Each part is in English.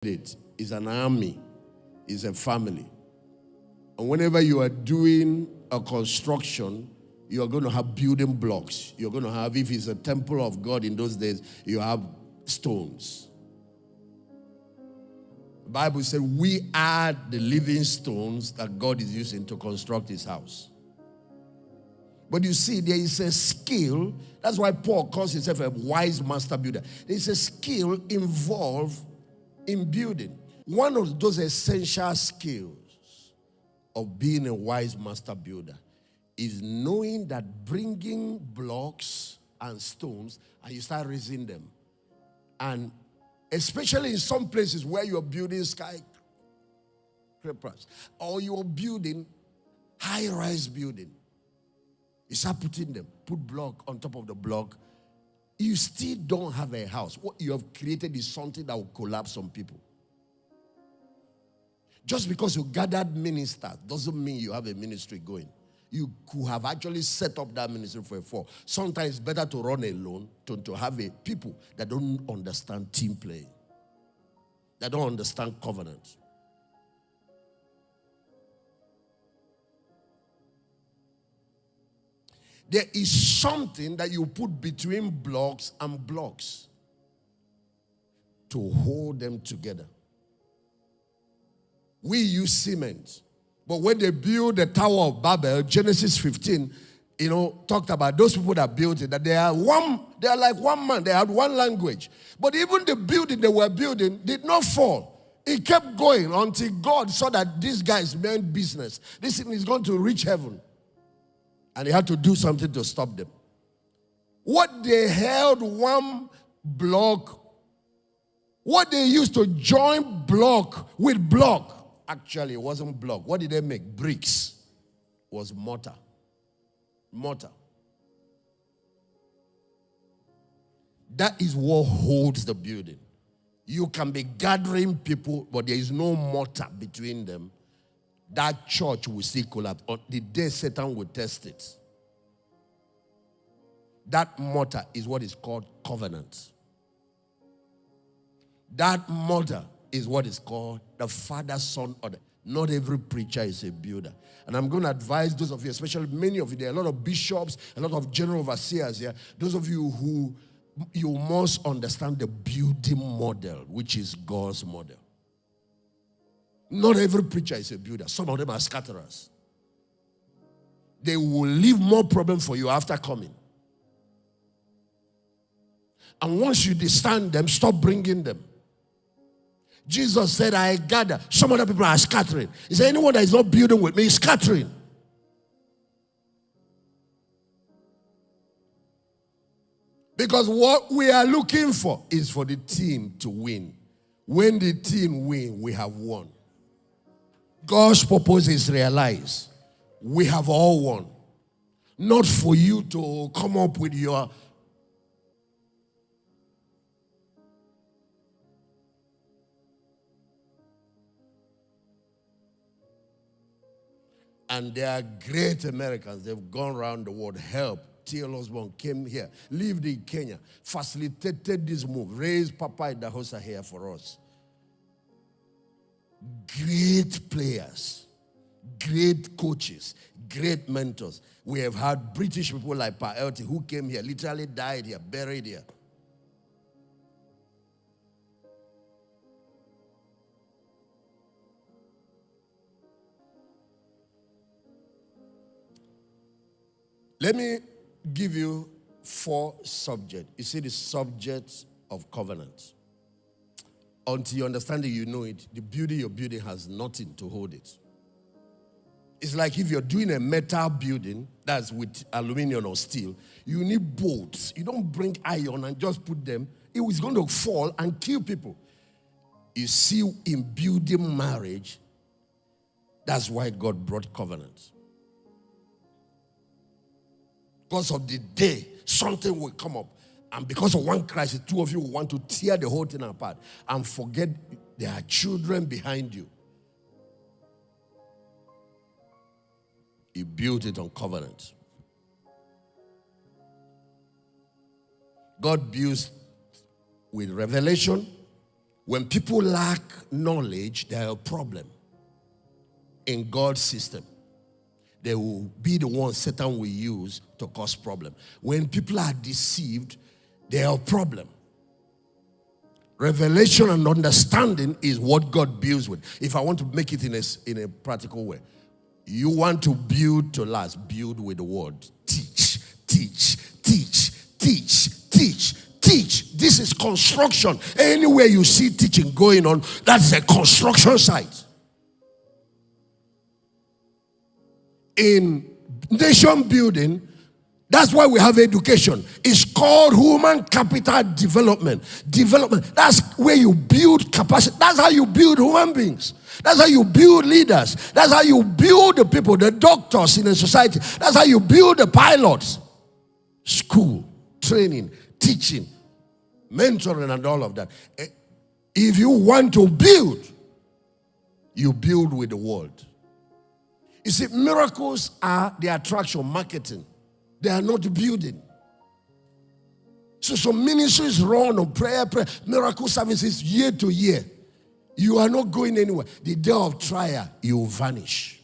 It is an army, is a family. And whenever you are doing a construction, you are going to have building blocks. You're going to have, if it's a temple of God in those days, you have stones. The Bible says we are the living stones that God is using to construct his house. But you see, there is a skill. That's why Paul calls himself a wise master builder. There is a skill involved in building. One of those essential skills of being a wise master builder is knowing that bringing blocks and stones and you start raising them. And especially in some places where you're building skyscrapers or you're building high-rise building, you start putting them, put block on top of the block. You still don't have a house. What you have created is something that will collapse on people. Just because you gathered ministers doesn't mean you have a ministry going. You could have actually set up that ministry for a fall. Sometimes it's better to run alone than to have a people that don't understand team playing, that don't understand covenant. There is something that you put between blocks and blocks to hold them together. We use cement. But when they built the Tower of Babel, Genesis 15, talked about those people that built it, that they are like one man, they had one language. But even the building they were building did not fall. It kept going until God saw that these guys meant business. This thing is going to reach heaven. And he had to do something to stop them. What they held one block, what they used to join block with block, actually it wasn't block. What did they make? Bricks. It was mortar. Mortar. That is what holds the building. You can be gathering people, but there is no mortar between them. That church will still collapse. On the day Satan will test it. That mortar is what is called covenant. That mortar is what is called the Father, Son, order. Not every preacher is a builder. And I'm going to advise those of you, especially many of you, there are a lot of bishops, a lot of general overseers here. Those of you who, you must understand the building model, which is God's model. Not every preacher is a builder. Some of them are scatterers. They will leave more problem for you after coming. And once you discern them, stop bringing them. Jesus said, I gather. Some other people are scattering. He said, anyone that is not building with me is scattering. Because what we are looking for is for the team to win. When the team wins, we have won. God's purpose is realized. We have all won. Not for you to come up with your... And they are great Americans. They've gone around the world, helped. T.L. Osborne came here, lived in Kenya, facilitated this move, raised Papa Idahosa here for us. Great players, great coaches, great mentors. We have had British people like Pa Elty who came here, literally died here, buried here. Let me give you 4 subjects. You see the subjects of covenant. Until you understand it, you know it. The building you're building has nothing to hold it. It's like if you're doing a metal building, that's with aluminum or steel, you need bolts. You don't bring iron and just put them. It is going to fall and kill people. You see, in building marriage, that's why God brought covenant. Because of the day, something will come up. And because of one crisis, 2 of you will want to tear the whole thing apart and forget there are children behind you. He built it on covenant. God builds with revelation, When people lack knowledge, they are a problem in God's system. They will be the ones Satan will use to cause problem. When people are deceived, they are a problem. Revelation and understanding is what God builds with. If I want to make it in a practical way, you want to build to last, build with the word. Teach, teach, teach, teach, teach, teach. This is construction. Anywhere you see teaching going on, that's a construction site. In nation building, that's why we have education. It's called human capital development. That's where you build capacity. That's how you build human beings. That's how you build leaders. That's how you build the people, the doctors in a society. That's how you build the pilots. School, training, teaching, mentoring, and all of that. If you want to build, you build with the word. You see, miracles are the attraction, marketing. They are not building. So some ministries run on prayer, miracle services year to year. You are not going anywhere. The day of trial, you vanish.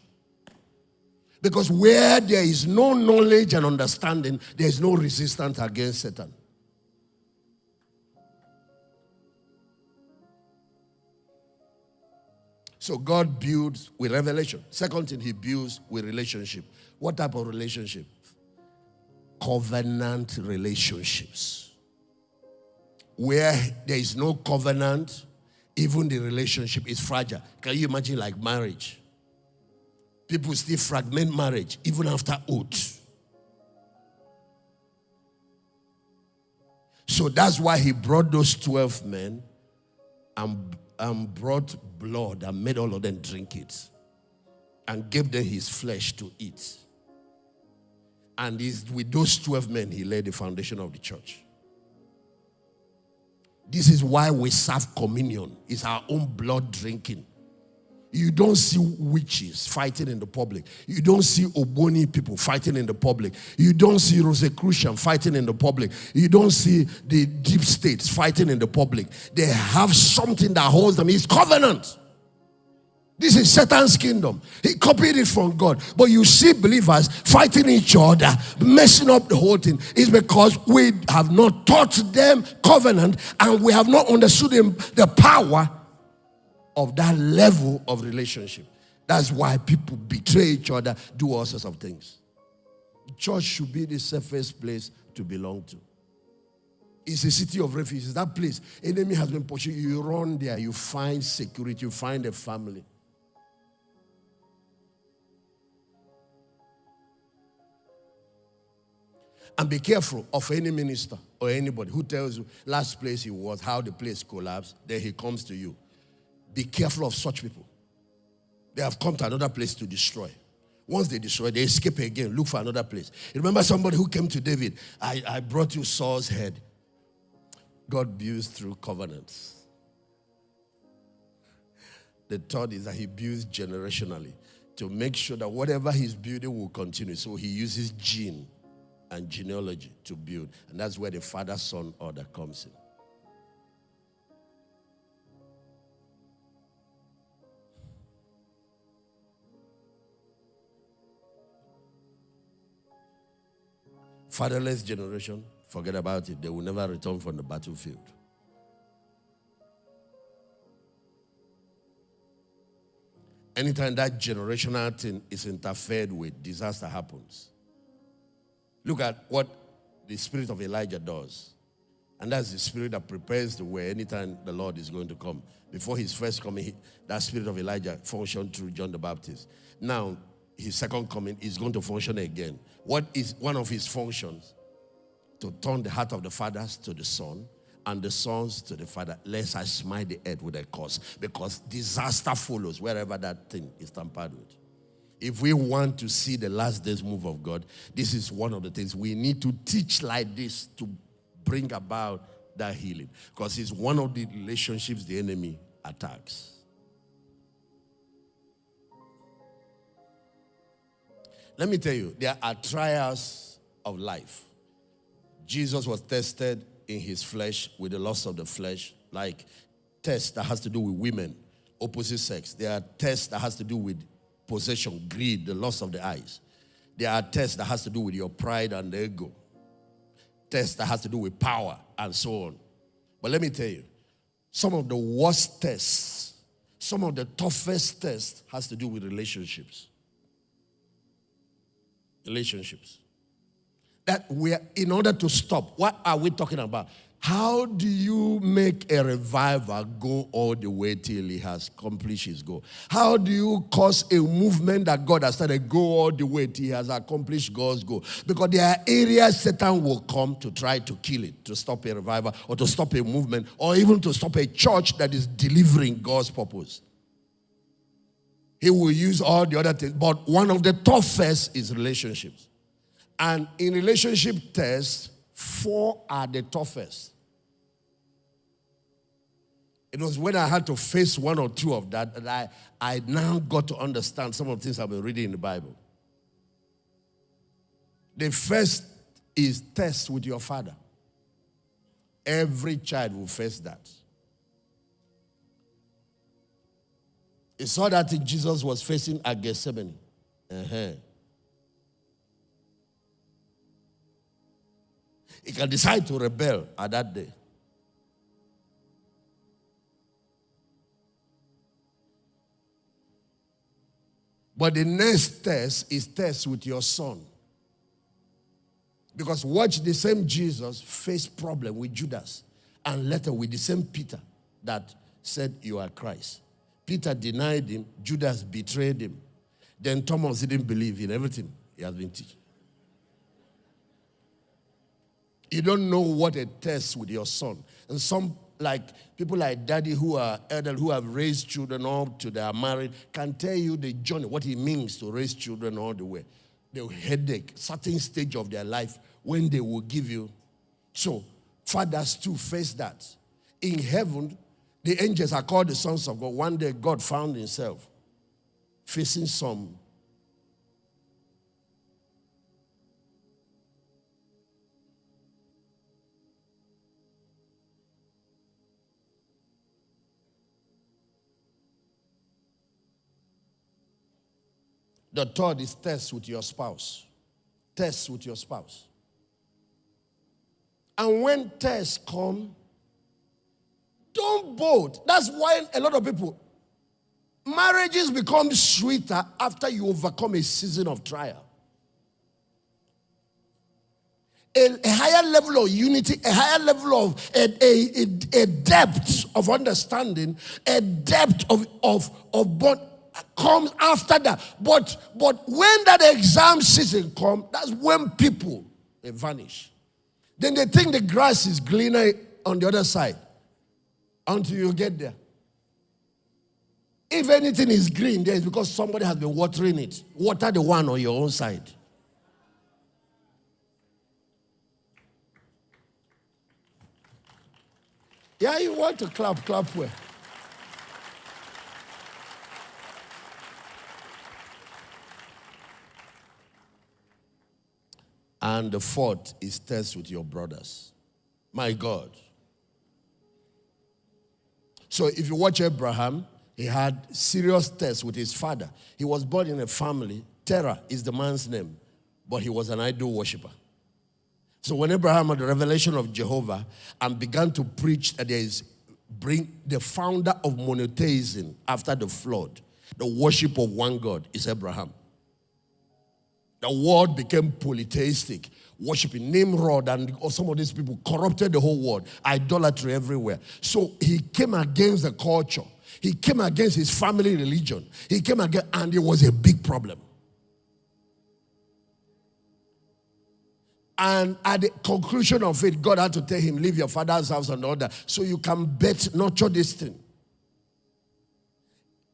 Because where there is no knowledge and understanding, there is no resistance against Satan. So God builds with revelation. Second thing, he builds with relationship. What type of relationship? Covenant relationships. Where there is no covenant, even the relationship is fragile. Can you imagine like marriage? People still fragment marriage even after oath. So that's why he brought those 12 men and brought blood and made all of them drink it and gave them his flesh to eat. And with those 12 men, he laid the foundation of the church. This is why we serve communion. It's our own blood drinking. You don't see witches fighting in the public. You don't see Ogbueli people fighting in the public. You don't see Rosicrucian fighting in the public. You don't see the deep states fighting in the public. They have something that holds them. It's covenant. This is Satan's kingdom. He copied it from God. But you see believers fighting each other, messing up the whole thing. It's because we have not taught them covenant and we have not understood the power of that level of relationship. That's why people betray each other, do all sorts of things. Church should be the safest place to belong to. It's a city of refuge. It's that place. Enemy has been pursuing you. You run there. You find security. You find a family. And be careful of any minister or anybody who tells you last place he was, how the place collapsed, then he comes to you. Be careful of such people. They have come to another place to destroy. Once they destroy, they escape again, look for another place. You remember somebody who came to David, I brought you Saul's head. God builds through covenants. The third is that he builds generationally to make sure that whatever he's building will continue. So he uses gene and genealogy to build. And that's where the father-son order comes in. Fatherless generation, forget about it. They will never return from the battlefield. Anytime that generational thing is interfered with, disaster happens. Look at what the spirit of Elijah does. And that's the spirit that prepares the way anytime the Lord is going to come. Before his first coming, that spirit of Elijah functioned through John the Baptist. Now, his second coming is going to function again. What is one of his functions? To turn the heart of the fathers to the son and the sons to the father, lest I smite the earth with a curse. Because disaster follows wherever that thing is tampered with. If we want to see the last days move of God, this is one of the things we need to teach like this to bring about that healing. Because it's one of the relationships the enemy attacks. Let me tell you, there are trials of life. Jesus was tested in his flesh with the lust of the flesh, like tests that has to do with women, opposite sex. There are tests that has to do with possession, greed, the lust of the eyes. There are tests that has to do with your pride and the ego. Tests that has to do with power and so on. But let me tell you, some of the worst tests, some of the toughest tests has to do with relationships. Relationships. That we are, in order to stop, what are we talking about? How do you make a revival go all the way till he has accomplished his goal? How do you cause a movement that God has started go all the way till he has accomplished God's goal? Because there are areas Satan will come to try to kill it, to stop a revival, or to stop a movement, or even to stop a church that is delivering God's purpose. He will use all the other things, but one of the toughest is relationships. And in relationship tests, 4 are the toughest. It was when I had to face 1 or 2 of that I now got to understand some of the things I've been reading in the Bible. The first is test with your father. Every child will face that. You saw that Jesus was facing at Gethsemane. He can decide to rebel at that day. But the next test is test with your son. Because watch, the same Jesus faced problem with Judas and later with the same Peter that said, you are Christ. Peter denied him, Judas betrayed him. Then Thomas didn't believe in everything he has been teaching. You don't know what a test with your son. And some, like people like daddy who are elderly, who have raised children up to they are married, can tell you the journey, what it means to raise children all the way. The headache, certain stage of their life when they will give you. So, fathers too face that. In heaven, the angels are called the sons of God. One day, God found himself facing some. The third is test with your spouse. Test with your spouse. And when tests come, don't bolt. That's why a lot of people, marriages become sweeter after you overcome a season of trial. A higher level of unity, a higher level of a depth of understanding, a depth of bond comes after that. But when that exam season comes, that's when people, they vanish. Then they think the grass is greener on the other side until you get there. If anything is green there, it's because somebody has been watering it. Water the one on your own side. Yeah, you want to clap where? And the fourth is test with your brothers. My God. So if you watch Abraham, he had serious tests with his father. He was born in a family. Terah is the man's name, but he was an idol worshiper. So when Abraham had the revelation of Jehovah and began to preach that there is the founder of monotheism after the flood, the worship of one God is Abraham. The world became polytheistic, worshiping Nimrod and some of these people corrupted the whole world, idolatry everywhere. So he came against the culture. He came against his family religion. He came against, and it was a big problem. And at the conclusion of it, God had to tell him, leave your father's house and all that, so you can nurture this thing.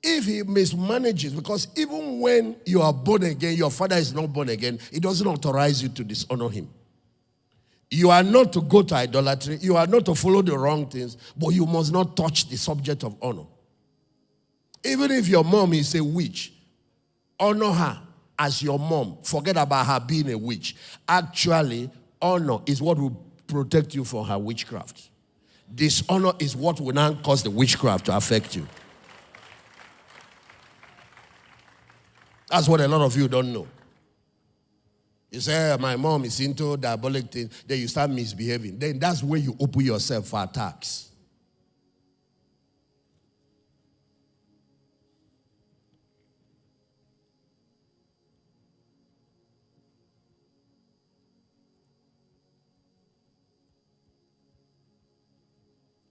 If he mismanages, because even when you are born again, your father is not born again, it doesn't authorize you to dishonor him. You are not to go to idolatry, you are not to follow the wrong things, but you must not touch the subject of honor. Even if your mom is a witch, honor her as your mom. Forget about her being a witch. Actually, honor is what will protect you from her witchcraft. Dishonor is what will now cause the witchcraft to affect you. That's what a lot of you don't know. You say, my mom is into diabolic things, then you start misbehaving. Then that's where you open yourself for attacks.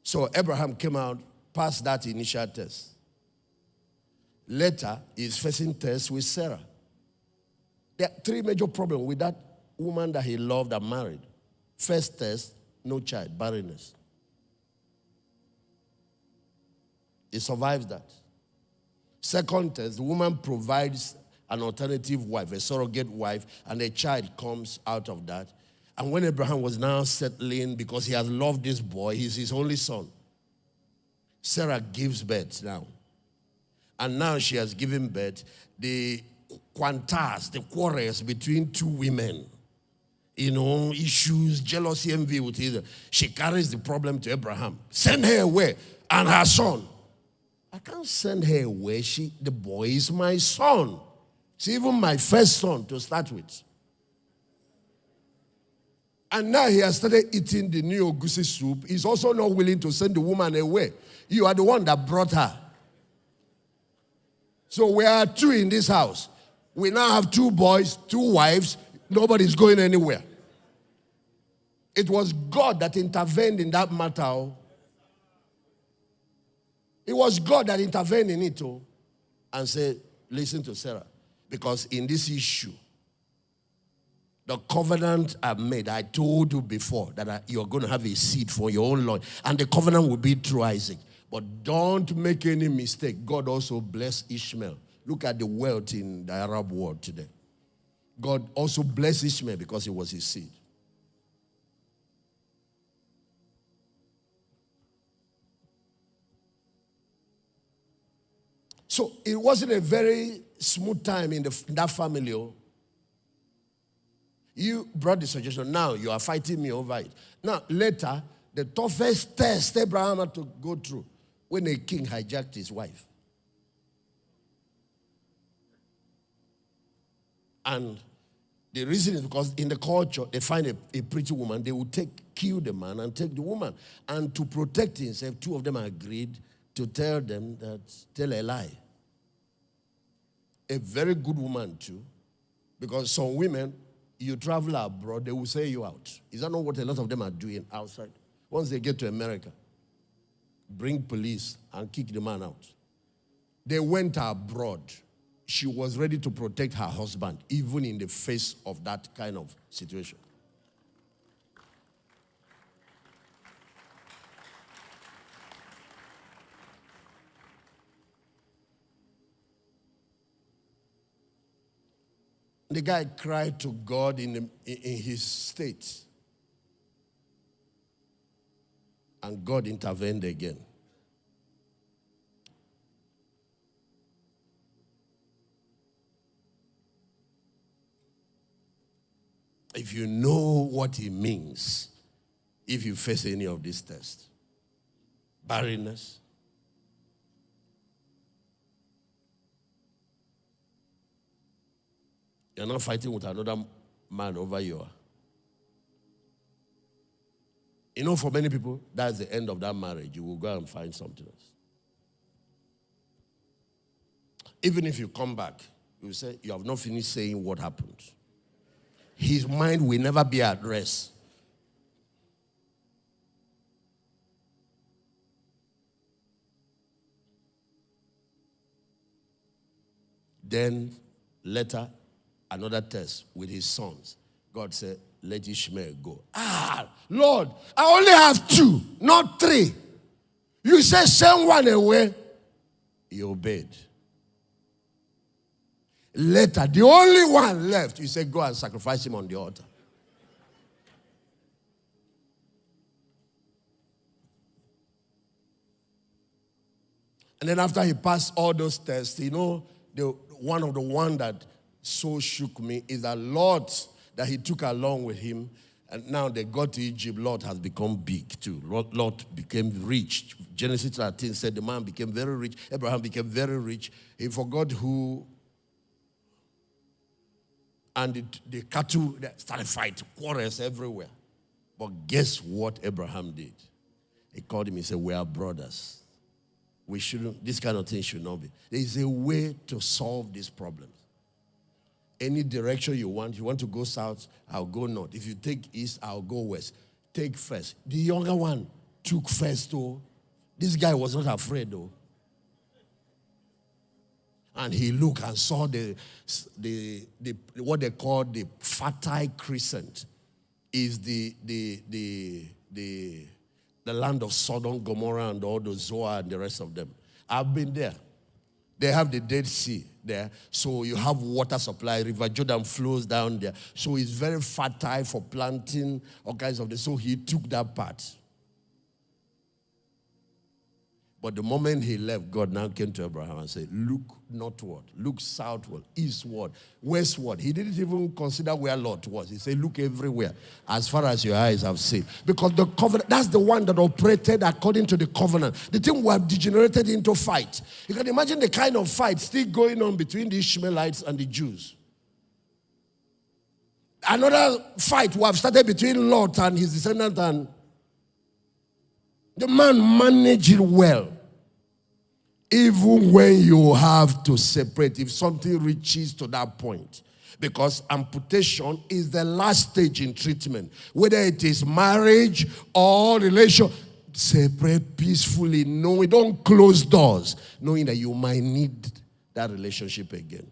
So Abraham came out, passed that initial test. Later, he's facing tests with Sarah. There are three major problems with that woman that he loved and married. First test, no child, barrenness. He survives that. Second test, the woman provides an alternative wife, a surrogate wife, and a child comes out of that. And when Abraham was now settling, because he has loved this boy, he's his only son, Sarah gives birth now. And now she has given birth. The quantas, the quarrels between two women, issues, jealousy, envy with either. She carries the problem to Abraham. Send her away. And her son. I can't send her away. The boy is my son. It's even my first son to start with. And now he has started eating the new ogusi soup. He's also not willing to send the woman away. You are the one that brought her. So we are two in this house. We now have two boys, two wives. Nobody's going anywhere. It was God that intervened in that matter. It was God that intervened in it and said, listen to Sarah. Because in this issue, the covenant I made, I told you before that you're going to have a seed for your own Lord. And the covenant will be through Isaac. But don't make any mistake. God also blessed Ishmael. Look at the wealth in the Arab world today. God also blessed Ishmael because it was his seed. So it wasn't a very smooth time in that family. You brought the suggestion. Now you are fighting me over it. Now later, the toughest test Abraham had to go through when a king hijacked his wife. And the reason is because in the culture, they find a pretty woman, they will kill the man and take the woman. And to protect himself, two of them agreed to tell a lie. A very good woman too, because some women, you travel abroad, they will say you out. Is that not what a lot of them are doing outside? Once they get to America, bring police and kick the man out. They went abroad. She was ready to protect her husband, even in the face of that kind of situation. The guy cried to God in his state. And God intervened again. If you know what it means, if you face any of these tests, barrenness, you're not fighting with another man over you. For many people, that's the end of that marriage. You will go and find something else. Even if you come back, you will say, you have not finished saying what happened. His mind will never be at rest. Then, later, another test with his sons. God said, let Ishmael go. Lord, I only have 2, not 3. You said send one away. He obeyed. Later, the only one left, you said go and sacrifice him on the altar. And then after he passed all those tests, one of the one that so shook me is that Lot that he took along with him, And now they got to Egypt. Lot has become big too. Lot became rich. Genesis 13 said the man became very rich. Abraham became very rich. He forgot who. And the cattle started fighting, quarrels everywhere. But guess what Abraham did? He called him, he said, we are brothers. We shouldn't, this kind of thing should not be. There is a way to solve these problems. Any direction you want to go south, I'll go north. If you take east, I'll go west. Take first. The younger one took first, though. This guy was not afraid, though. And he looked and saw the what they call the Fertile Crescent, is the land of Sodom, Gomorrah, and all the Zoar and the rest of them. I've been there. They have the Dead Sea there, so you have water supply. River Jordan flows down there, so it's very fertile for planting all kinds of things. So he took that part. But the moment he left, God now came to Abraham and said, look northward, look southward, eastward, westward. He didn't even consider where Lot was. He said, look everywhere, as far as your eyes have seen. Because the covenant, that's the one that operated according to the covenant. The thing we have degenerated into fight. You can imagine the kind of fight still going on between the Ishmaelites and the Jews. Another fight we have started between Lot and his descendant, and the man managed it well. Even when you have to separate, if something reaches to that point. Because amputation is the last stage in treatment. Whether it is marriage or relation, separate peacefully. No, don't close doors, knowing that you might need that relationship again.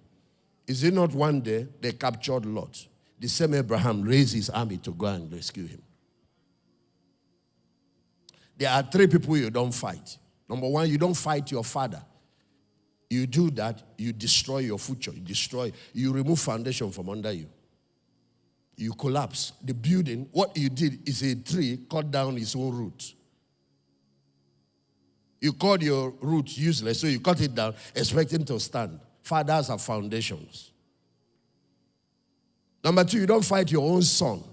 Is it not one day they captured Lot? The same Abraham raised his army to go and rescue him. There are three people you don't fight. Number one, you don't fight your father. You do that, you destroy your future. You remove foundation from under you. You collapse. The building, what you did is a tree cut down its own root. You called your root useless, so you cut it down, expecting to stand. Fathers have foundations. Number two, you don't fight your own son,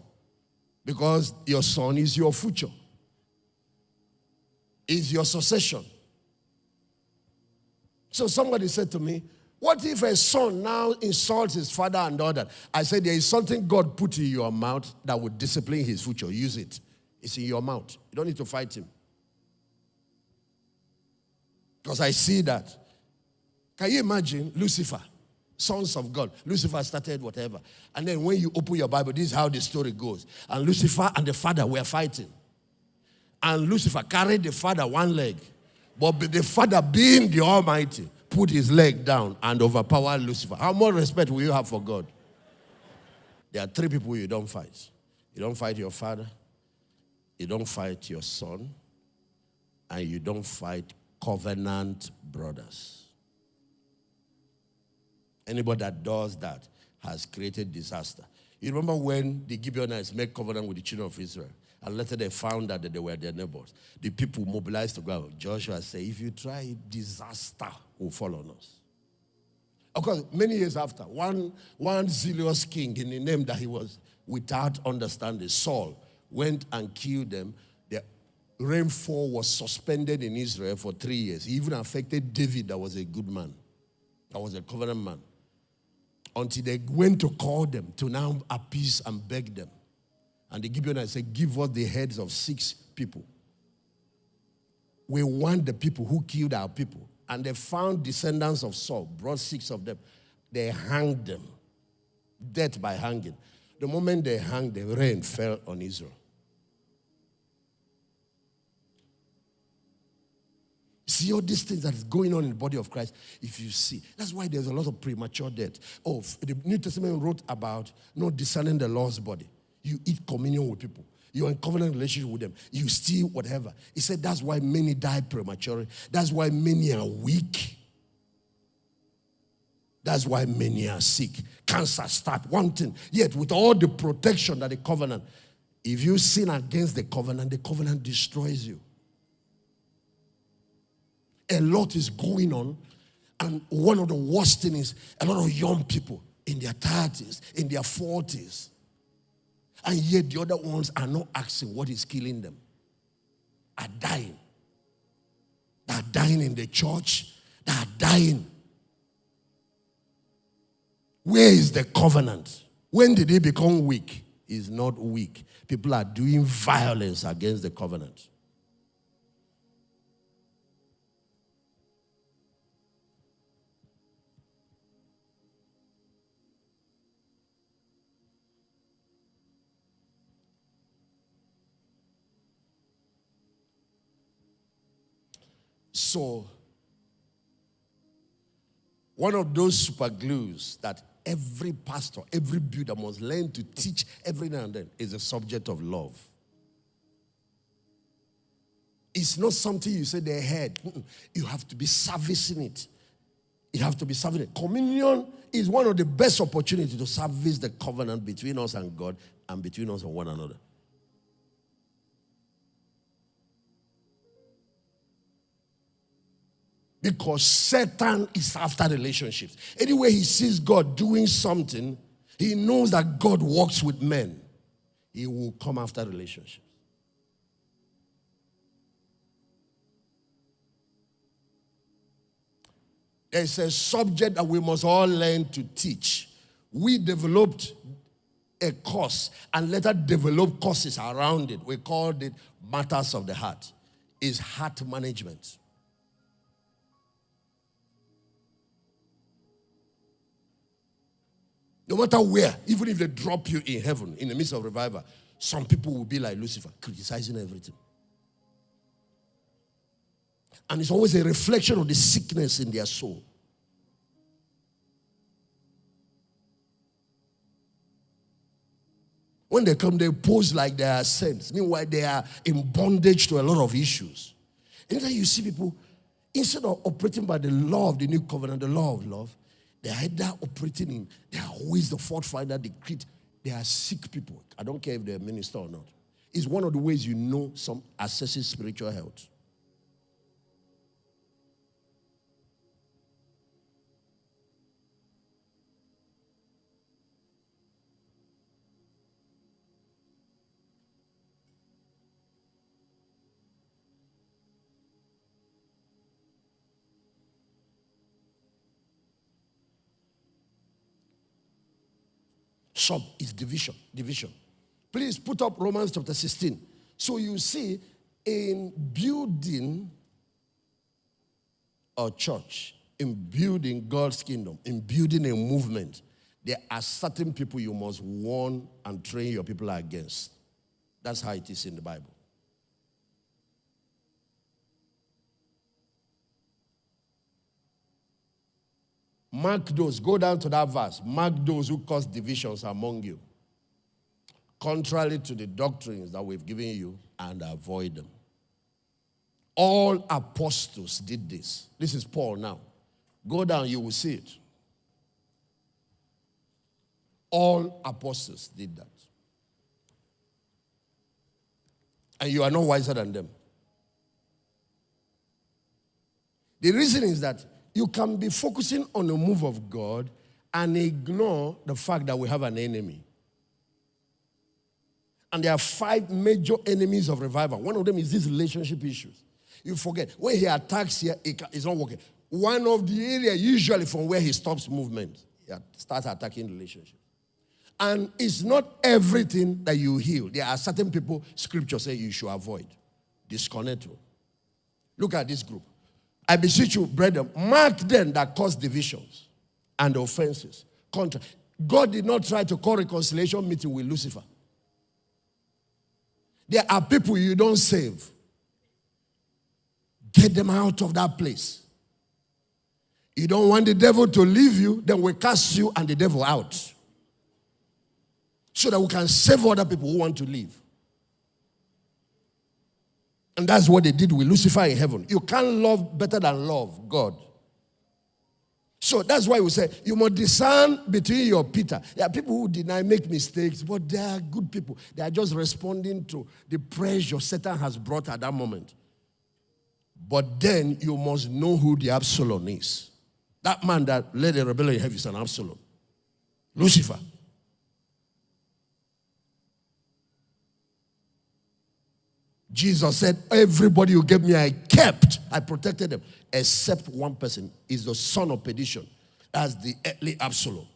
because your son is your future. Is your succession. So somebody said to me, what if a son now insults his father and daughter? I said, there is something God put in your mouth that would discipline his future. Use it. It's in your mouth. You don't need to fight him. Because I see that. Can you imagine Lucifer, sons of God? Lucifer started whatever. And then when you open your Bible, this is how the story goes. And Lucifer and the father were fighting. And Lucifer carried the father one leg. But the father, being the Almighty, put his leg down and overpowered Lucifer. How much respect will you have for God? There are three people you don't fight. You don't fight your father. You don't fight your son. And you don't fight covenant brothers. Anybody that does that has created disaster. You remember when the Gibeonites made covenant with the children of Israel? And later they found out that they were their neighbors. The people mobilized to go. Joshua said, if you try, disaster will fall on us. Of course, many years after, one zealous king in the name that he was without understanding, Saul, went and killed them. The rainfall was suspended in Israel for 3 years. He even affected David, that was a good man. That was a covenant man. Until they went to call them to now appease and beg them. And the Gibeonites said, give us the heads of 6 people. We want the people who killed our people. And they found descendants of Saul, brought 6 of them. They hanged them. Death by hanging. The moment they hanged, the rain fell on Israel. See all these things that is going on in the body of Christ. If you see, that's why there's a lot of premature death. Oh, the New Testament wrote about not discerning the Lord's body. You eat communion with people. You're in covenant relationship with them. You steal whatever. He said that's why many die prematurely. That's why many are weak. That's why many are sick. Cancer start one thing. Yet with all the protection that the covenant, if you sin against the covenant destroys you. A lot is going on, and one of the worst things is a lot of young people in their 30s, in their 40s. And yet the other ones are not asking what is killing them. Are dying. They are dying in the church. They are dying. Where is the covenant? When did it become weak? It's not weak. People are doing violence against the covenant. So, one of those super glues that every pastor, every builder must learn to teach every now and then is the subject of love. It's not something you say they heard. You have to be servicing it. You have to be serving it. Communion is one of the best opportunities to service the covenant between us and God and between us and one another. Because Satan is after relationships. Anyway, he sees God doing something, he knows that God works with men. He will come after relationships. There's a subject that we must all learn to teach. We developed a course and later developed courses around it. We called it Matters of the Heart. It's heart management. No matter where, even if they drop you in heaven, in the midst of revival, some people will be like Lucifer, criticizing everything. And it's always a reflection of the sickness in their soul. When they come, they pose like they are saints. Meanwhile, they are in bondage to a lot of issues. Anytime you see people, instead of operating by the law of the new covenant, the law of love, they are either operating in, they are always the fault finder, they are sick people. I don't care if they're a minister or not. It's one of the ways you know some assesses spiritual health. Sub is division. Please put up Romans chapter 16. So you see, in building a church, in building God's kingdom, in building a movement, there are certain people you must warn and train your people against. That's how it is in the Bible. Mark those, go down to that verse. Mark those who cause divisions among you, contrary to the doctrines that we've given you, and avoid them. All apostles did this. This is Paul now. Go down, you will see it. All apostles did that. And you are not wiser than them. The reason is that you can be focusing on the move of God and ignore the fact that we have an enemy. And there are 5 major enemies of revival. One of them is these relationship issues. You forget, when he attacks here, it's not working. One of the areas usually from where he stops movement, he starts attacking relationships. And it's not everything that you heal. There are certain people, scripture says you should avoid. Disconnect to. Look at this group. I beseech you, brethren, mark them that cause divisions and offenses. God did not try to call reconciliation meeting with Lucifer. There are people you don't save. Get them out of that place. You don't want the devil to leave you, then we cast you and the devil out. So that we can save other people who want to leave. And that's what they did with Lucifer in heaven. You can't love better than love God. So that's why we say you must discern between your Peter. There are people who deny, make mistakes, but they are good people. They are just responding to the pressure Satan has brought at that moment. But then you must know who the Absalom is. That man that led the rebellion in heaven is an Absalom. Lucifer. Jesus said, everybody you gave me, I kept. I protected them. Except one person is the son of perdition. That's the earthly Absalom.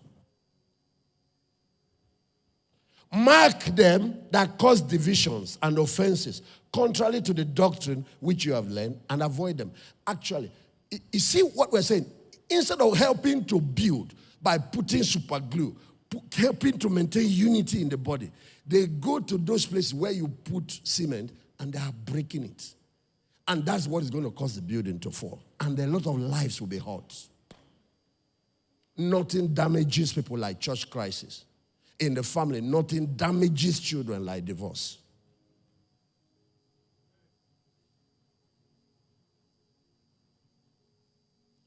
Mark them that cause divisions and offenses, contrary to the doctrine which you have learned, and avoid them. Actually, you see what we're saying? Instead of helping to build by putting super glue, helping to maintain unity in the body, they go to those places where you put cement and they are breaking it. And that's what is going to cause the building to fall. And a lot of lives will be hurt. Nothing damages people like church crisis. In the family, nothing damages children like divorce.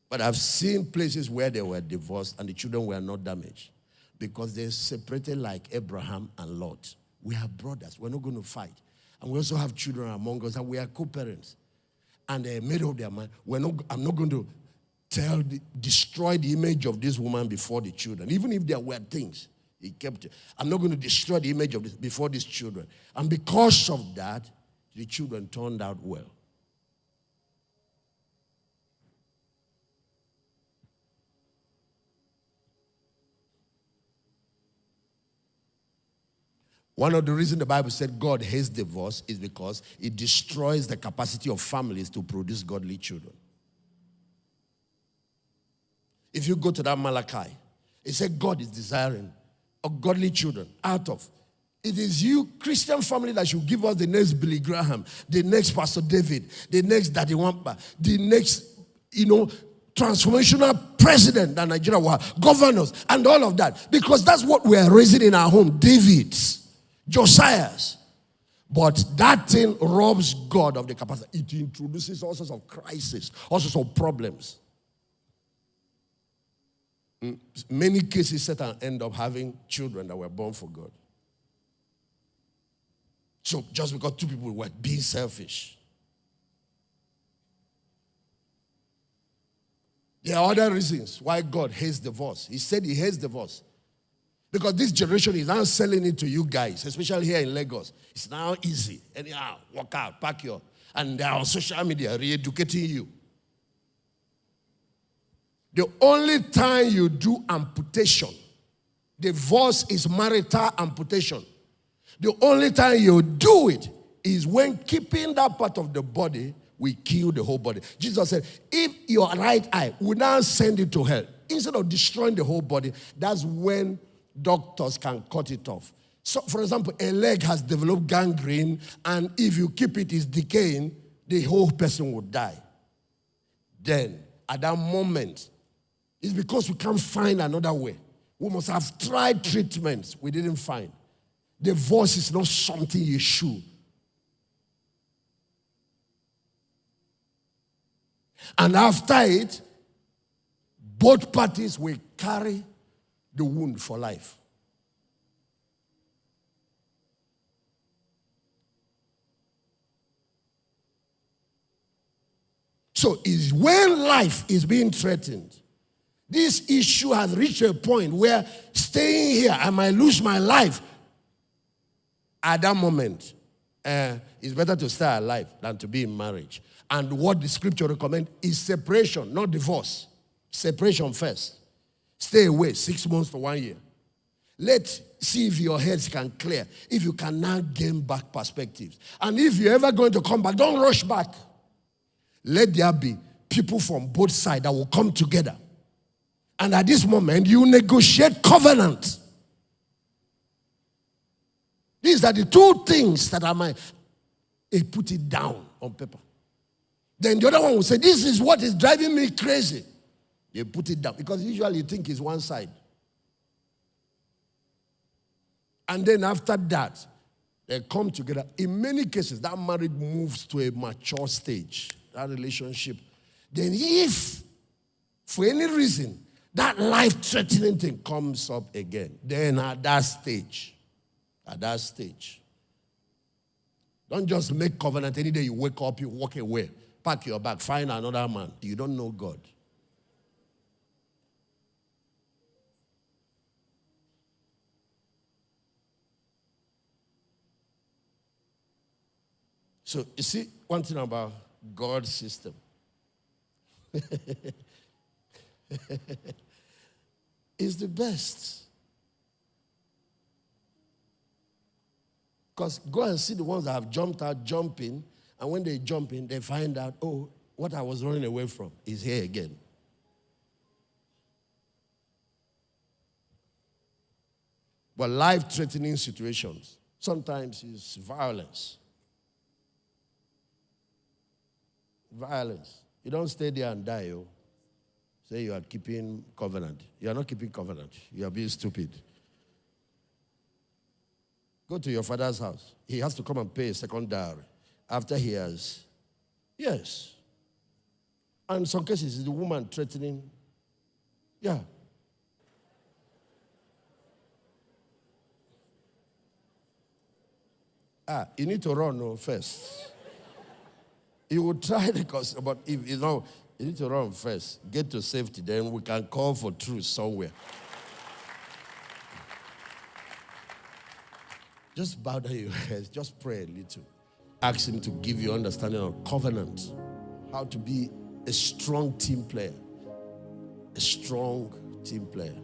But I've seen places where they were divorced and the children were not damaged because they separated like Abraham and Lot. We are brothers. We're not going to fight. And we also have children among us and we are co-parents. And they made up their mind. I'm not going to destroy the image of this woman before the children. Even if there were things, he kept it. I'm not going to destroy the image of this before these children. And because of that, the children turned out well. One of the reasons the Bible said God hates divorce is because it destroys the capacity of families to produce godly children. If you go to that Malachi, it said God is desiring of godly children out of. It is you, Christian family, that should give us the next Billy Graham, the next Pastor David, the next Daddy Wampa, the next, transformational president that Nigeria will have, governors, and all of that. Because that's what we are raising in our home, Davids, Josiahs. But that thing robs God of the capacity. It introduces all sorts of crises, all sorts of problems. In many cases, Satan end up having children that were born for God. So just because two people were being selfish. There are other reasons why God hates divorce. He said he hates divorce. Because this generation is now selling it to you guys, especially here in Lagos. It's now easy. Anyhow, walk out, pack your... And they are on social media re-educating you. The only time you do amputation, divorce is marital amputation. The only time you do it is when keeping that part of the body will kill the whole body. Jesus said, if your right eye would now send it to hell, instead of destroying the whole body, that's when doctors can cut it off. So, for example, a leg has developed gangrene, and if you keep it, it's decaying, the whole person would die. Then, at that moment, it's because we can't find another way. We must have tried treatments we didn't find. Divorce is not something you should. And after it, both parties will carry the wound for life. So it's when life is being threatened. This issue has reached a point where staying here, I might lose my life. At that moment, it's better to stay alive than to be in marriage. And what the scripture recommends is separation, not divorce. Separation first. Stay away 6 months to 1 year. Let's see if your heads can clear, if you can now gain back perspectives. And if you're ever going to come back, don't rush back. Let there be people from both sides that will come together. And at this moment, you negotiate covenant. These are the two things that I might put it down on paper. Then the other one will say, this is what is driving me crazy. They put it down. Because usually you think it's one side. And then after that, they come together. In many cases, that marriage moves to a mature stage, that relationship. Then if, for any reason, that life-threatening thing comes up again, then at that stage, don't just make covenant any day you wake up, you walk away, pack your bag, find another man. You don't know God. So you see one thing about God's system. It's the best. Because go and see the ones that have jumped out jumping, and when they jump in, they find out, oh, what I was running away from is here again. But life-threatening situations, sometimes it's violence. Violence. You don't stay there and die, oh. Say you are keeping covenant. You are not keeping covenant. You are being stupid. Go to your father's house. He has to come and pay a second dowry after he has. Yes. And in some cases, it's the woman threatening. Yeah. You need to run first. You will try because, but if you know, you need to run first. Get to safety, then we can call for truth somewhere. Just bow down your heads. Just pray a little. Ask him to give you understanding of covenant. How to be a strong team player. A strong team player.